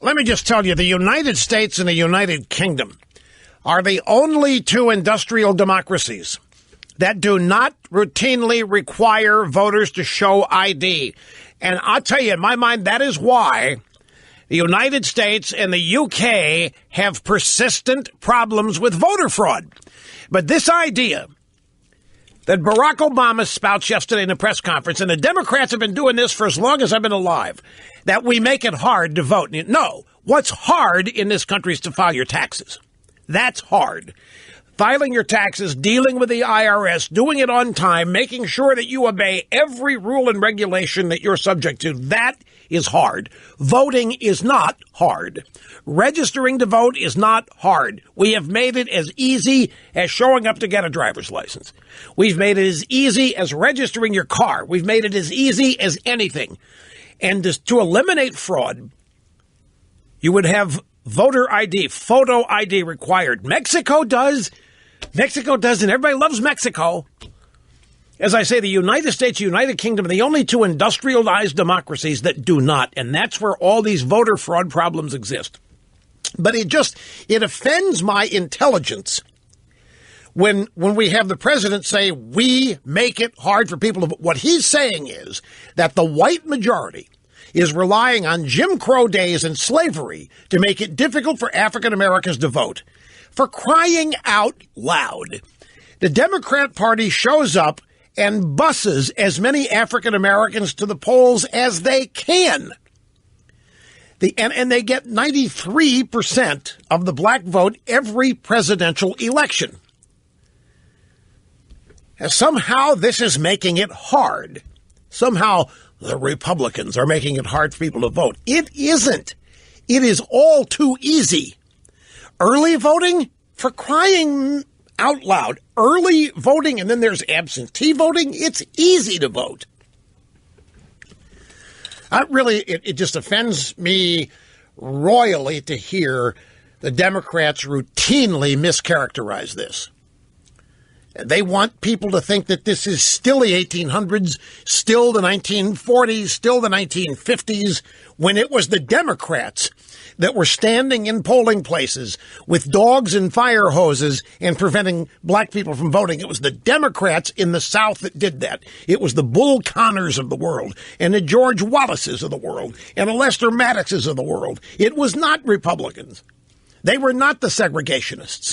Let me just tell you, the United States and the United Kingdom are the only two industrial democracies that do not routinely require voters to show ID. And I'll tell you, in my mind, that is why the United States and the UK have persistent problems with voter fraud. But this idea that Barack Obama spouts yesterday in a press conference, and the Democrats have been doing this for as long as I've been alive, that we make it hard to vote. No, what's hard in this country is to file your taxes. That's hard. Filing your taxes, dealing with the IRS, doing it on time, making sure that you obey every rule and regulation that you're subject to, that is hard. Voting is not hard. Registering to vote is not hard. We have made it as easy as showing up to get a driver's license. We've made it as easy as registering your car. We've made it as easy as anything. And to eliminate fraud, you would have voter ID, photo ID required. Mexico does, and everybody loves Mexico. As I say, the United States, United Kingdom are the only two industrialized democracies that do not, and that's where all these voter fraud problems exist. But it offends my intelligence when we have the president say, we make it hard for people to vote. What he's saying is that the white majority is relying on Jim Crow days and slavery to make it difficult for African Americans to vote. For crying out loud, the Democrat Party shows up and busses as many African Americans to the polls as they can. And they get 93% of the black vote every presidential election. And somehow this is making it hard. Somehow the Republicans are making it hard for people to vote. It isn't. It is all too easy. Early voting, for crying out loud, early voting, and then there's absentee voting. It's easy to vote. It just offends me royally to hear the Democrats routinely mischaracterize this. They want people to think that this is still the 1800s, still the 1940s, still the 1950s, when it was the Democrats that were standing in polling places with dogs and fire hoses and preventing black people from voting. It was the Democrats in the South that did that. It was the Bull Connors of the world and the George Wallaces of the world and the Lester Maddoxes of the world. It was not Republicans. They were not the segregationists.